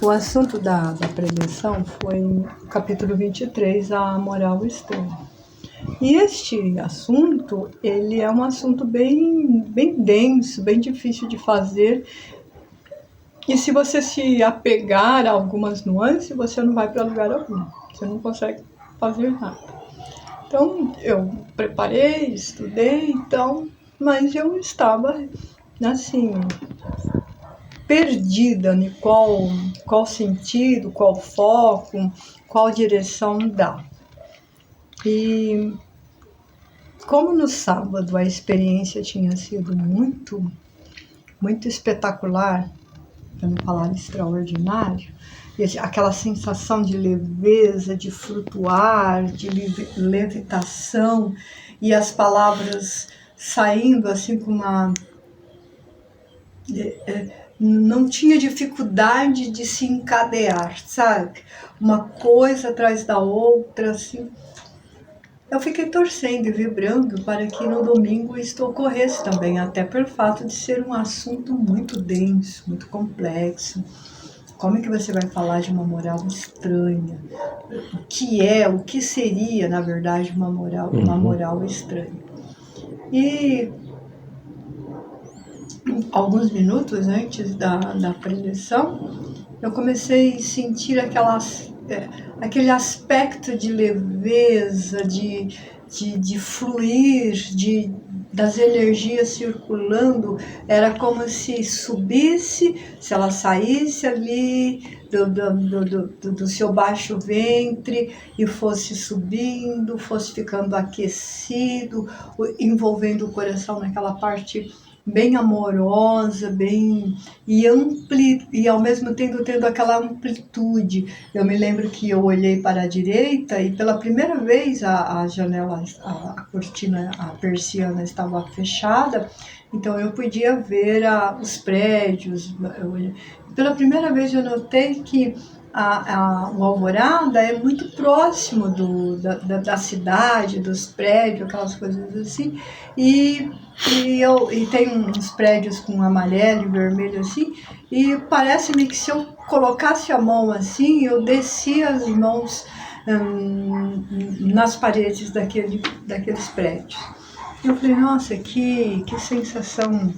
O assunto da preleção foi o capítulo 23, a moral estranha. E este assunto, ele é um assunto bem denso, bem difícil de fazer. E se você se apegar a algumas nuances, você não vai para lugar algum. Você não consegue fazer nada. Então, eu preparei, estudei, mas eu estava, assim, perdida em qual sentido, qual foco, qual direção dar. E como no sábado a experiência tinha sido muito espetacular, para não falar extraordinário, e aquela sensação de leveza, de flutuar, de levitação, e as palavras saindo assim com uma... não tinha dificuldade de se encadear, sabe? Uma coisa atrás da outra, assim. Eu fiquei torcendo e vibrando para que no domingo isto ocorresse também, até pelo fato de ser um assunto muito denso, muito complexo. Como é que você vai falar de uma moral estranha? O que seria, na verdade, uma moral estranha? E alguns minutos antes da preleção, eu comecei a sentir aquele aspecto de leveza, de fluir, das energias circulando. Era como se subisse, se ela saísse ali do seu baixo ventre e fosse subindo, fosse ficando aquecido, envolvendo o coração naquela parte bem amorosa, e ao mesmo tempo tendo aquela amplitude. Eu me lembro que eu olhei para a direita e pela primeira vez a janela, a cortina, a persiana estava fechada, então eu podia ver os prédios. Pela primeira vez eu notei que o Alvorada é muito próximo da cidade, dos prédios, aquelas coisas assim, e tem uns prédios com amarelo e vermelho assim, e parece-me que se eu colocasse a mão assim, eu descia as mãos nas paredes daqueles prédios. Eu falei, nossa, que sensação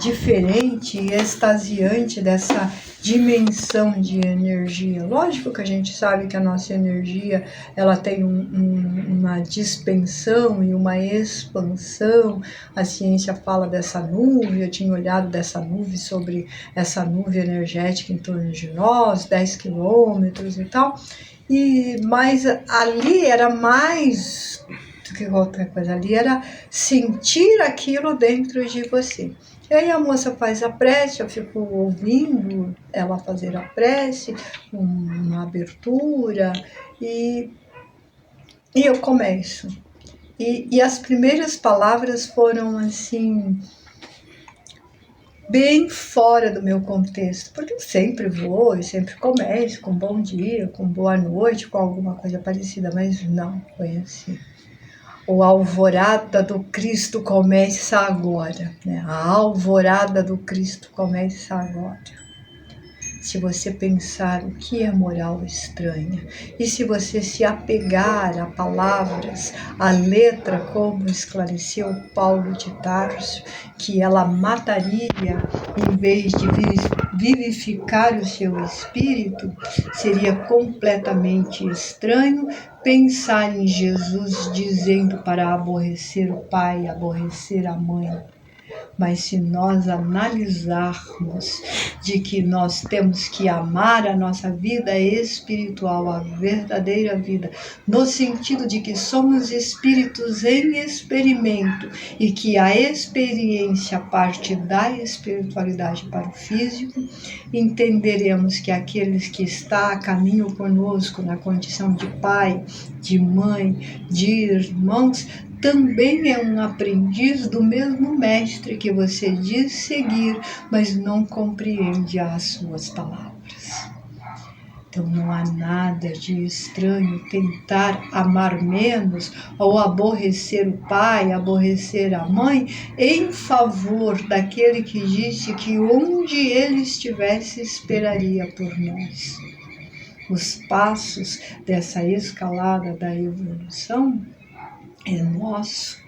diferente e extasiante dessa dimensão de energia. Lógico que a gente sabe que a nossa energia ela tem uma dispensão e uma expansão. A ciência fala dessa nuvem, eu tinha olhado dessa nuvem, sobre essa nuvem energética em torno de nós, 10 quilômetros e tal. Mas ali era mais do que qualquer coisa, ali era sentir aquilo dentro de você. E aí a moça faz a prece, eu fico ouvindo ela fazer a prece, uma abertura, e eu começo. E as primeiras palavras foram assim, bem fora do meu contexto, porque eu sempre vou e sempre começo com bom dia, com boa noite, com alguma coisa parecida, mas não foi assim. O alvorada do Cristo começa agora, né? A alvorada do Cristo começa agora. Se você pensar o que é moral estranha, e se você se apegar a palavras, a letra, como esclareceu Paulo de Tarso, que ela mataria em vez de vivificar o seu espírito, seria completamente estranho pensar em Jesus dizendo para aborrecer o pai, aborrecer a mãe. Mas se nós analisarmos de que nós temos que amar a nossa vida espiritual, a verdadeira vida, no sentido de que somos espíritos em experimento e que a experiência parte da espiritualidade para o físico, entenderemos que aqueles que estão a caminho conosco na condição de pai, de mãe, de irmãos, também é um aprendiz do mesmo mestre que você diz seguir, mas não compreende as suas palavras. Então não há nada de estranho tentar amar menos ou aborrecer o pai, aborrecer a mãe, em favor daquele que disse que onde ele estivesse esperaria por nós. Os passos dessa escalada da evolução é nosso.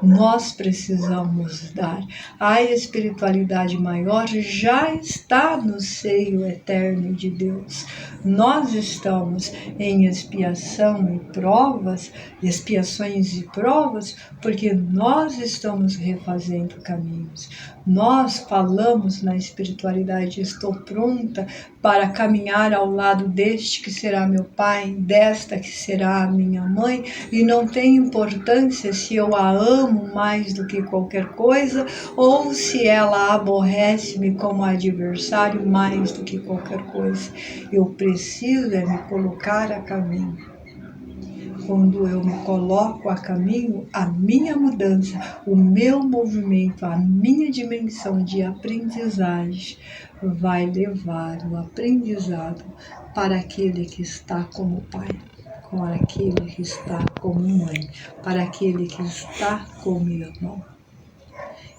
Nós precisamos dar. A espiritualidade maior já está no seio eterno de Deus. Nós estamos em expiação e provas, expiações e provas, porque nós estamos refazendo caminhos. Nós falamos na espiritualidade: estou pronta para caminhar ao lado deste que será meu pai, desta que será a minha mãe, e não tem importância se eu a amo mais do que qualquer coisa ou se ela aborrece-me como adversário mais do que qualquer coisa. Eu preciso é me colocar a caminho. Quando eu me coloco a caminho, a minha mudança, o meu movimento, a minha dimensão de aprendizagem vai levar o aprendizado para aquele que está como pai, para aquele que está como mãe, para aquele que está como irmão.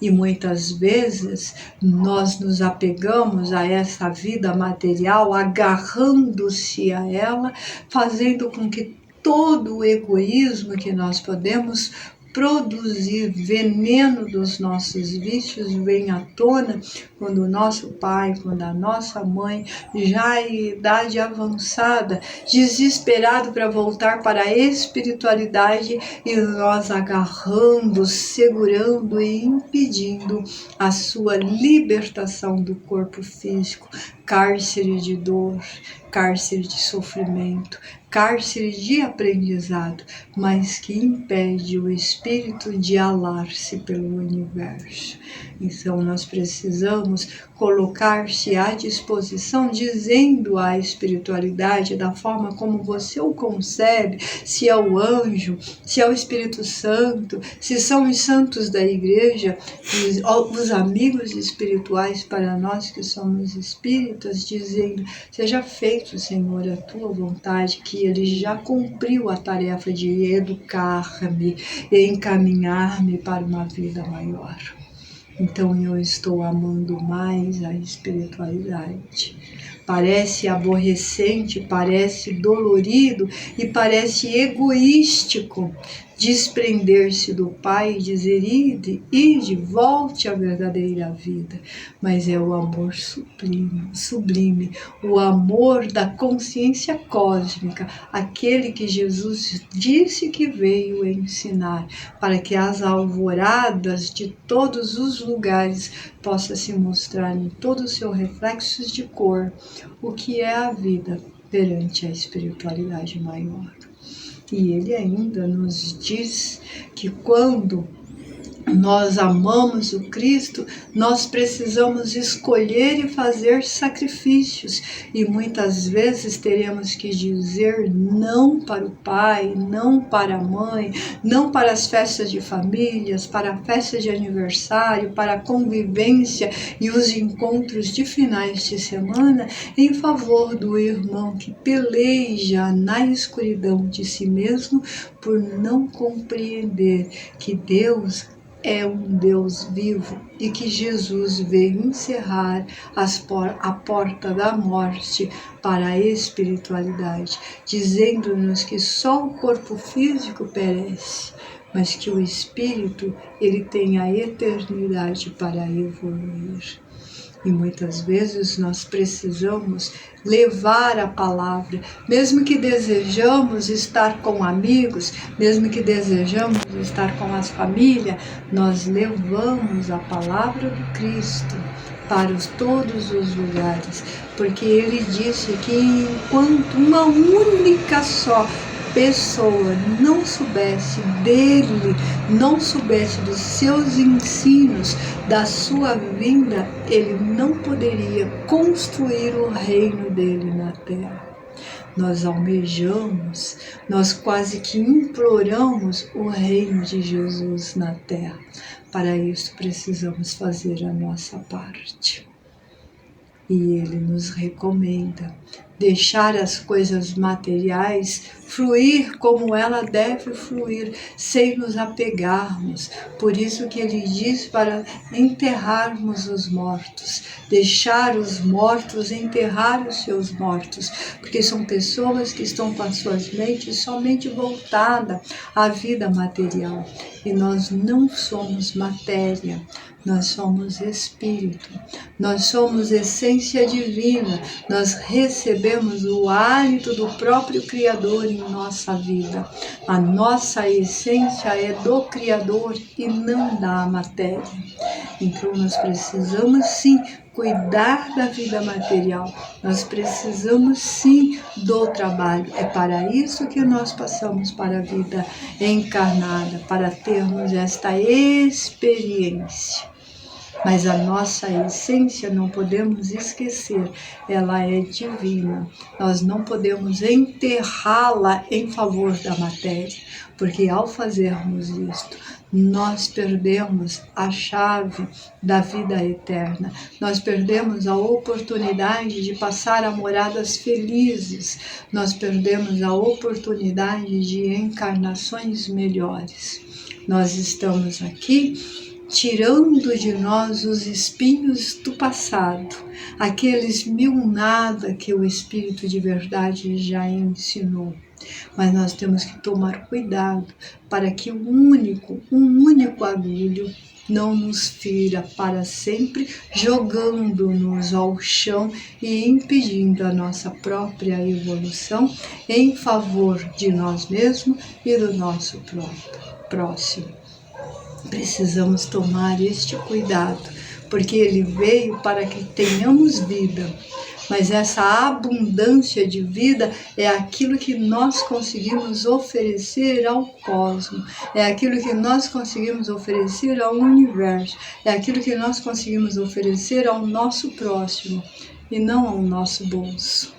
E muitas vezes nós nos apegamos a essa vida material, agarrando-se a ela, fazendo com que todo o egoísmo que nós podemos produzir, veneno dos nossos vícios, vem à tona quando o nosso pai, quando a nossa mãe, já em idade avançada, desesperado para voltar para a espiritualidade, e nós agarrando, segurando e impedindo a sua libertação do corpo físico, cárcere de dor, cárcere de sofrimento, cárcere de aprendizado, mas que impede o espírito de alar-se pelo universo. Então nós precisamos colocar-se à disposição, dizendo à espiritualidade da forma como você o concebe, se é o anjo, se é o Espírito Santo, se são os santos da igreja, os amigos espirituais para nós que somos espíritas, dizendo: seja feito, Senhor, a tua vontade, que ele já cumpriu a tarefa de educar-me e encaminhar-me para uma vida maior. Então eu estou amando mais a espiritualidade. Parece aborrecente, parece dolorido e parece egoístico desprender-se do Pai e dizer: ide, volte à verdadeira vida. Mas é o amor sublime, o amor da consciência cósmica, aquele que Jesus disse que veio ensinar, para que as alvoradas de todos os lugares possa se mostrar em todos os seus reflexos de cor o que é a vida perante a espiritualidade maior. E ele ainda nos diz que quando nós amamos o Cristo, nós precisamos escolher e fazer sacrifícios. E muitas vezes teremos que dizer não para o pai, não para a mãe, não para as festas de famílias, para a festa de aniversário, para a convivência e os encontros de finais de semana, em favor do irmão que peleja na escuridão de si mesmo por não compreender que Deus é um Deus vivo e que Jesus veio encerrar a porta da morte para a espiritualidade, dizendo-nos que só o corpo físico perece, mas que o espírito ele tem a eternidade para evoluir. E muitas vezes nós precisamos levar a palavra, mesmo que desejamos estar com amigos, mesmo que desejamos estar com as famílias, nós levamos a palavra do Cristo para todos os lugares, porque ele disse que enquanto uma única só pessoa não soubesse dele, não soubesse dos seus ensinos, da sua vinda, ele não poderia construir o reino dele na terra. Nós almejamos, nós quase que imploramos o reino de Jesus na terra. Para isso precisamos fazer a nossa parte. E ele nos recomenda deixar as coisas materiais fluir como ela deve fluir, sem nos apegarmos. Por isso que ele diz para enterrarmos os mortos, deixar os mortos enterrar os seus mortos, porque são pessoas que estão com as suas mentes somente voltadas à vida material. E nós não somos matéria, nós somos espírito, nós somos essência divina, nós recebemos o hálito do próprio Criador em nossa vida. A nossa essência é do Criador e não da matéria. Então nós precisamos sim cuidar da vida material, nós precisamos sim do trabalho. É para isso que nós passamos para a vida encarnada, para termos esta experiência. Mas a nossa essência não podemos esquecer, ela é divina. Nós não podemos enterrá-la em favor da matéria, porque ao fazermos isto, nós perdemos a chave da vida eterna. Nós perdemos a oportunidade de passar a moradas felizes. Nós perdemos a oportunidade de encarnações melhores. Nós estamos aqui tirando de nós os espinhos do passado, aqueles mil nada que o Espírito de verdade já ensinou. Mas nós temos que tomar cuidado para que um único agulho não nos fira para sempre, jogando-nos ao chão e impedindo a nossa própria evolução em favor de nós mesmos e do nosso próximo. Precisamos tomar este cuidado, porque ele veio para que tenhamos vida. Mas essa abundância de vida é aquilo que nós conseguimos oferecer ao cosmos, é aquilo que nós conseguimos oferecer ao universo, é aquilo que nós conseguimos oferecer ao nosso próximo e não ao nosso bolso.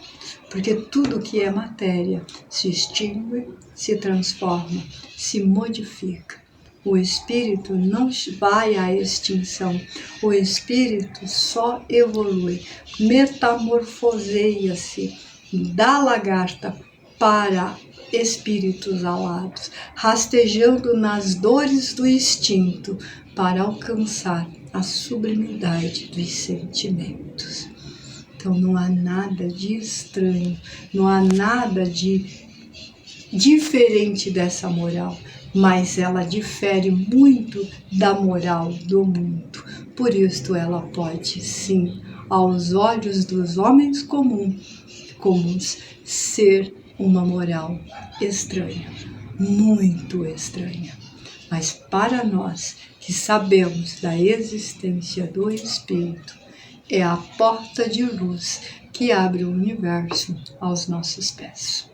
Porque tudo que é matéria se extingue, se transforma, se modifica. O espírito não vai à extinção, o espírito só evolui, metamorfoseia-se da lagarta para espíritos alados, rastejando nas dores do instinto para alcançar a sublimidade dos sentimentos. Então não há nada de estranho, não há nada de diferente dessa moral, mas ela difere muito da moral do mundo. Por isso ela pode, sim, aos olhos dos homens comuns, ser uma moral estranha, muito estranha. Mas para nós que sabemos da existência do Espírito, é a porta de luz que abre o universo aos nossos pés.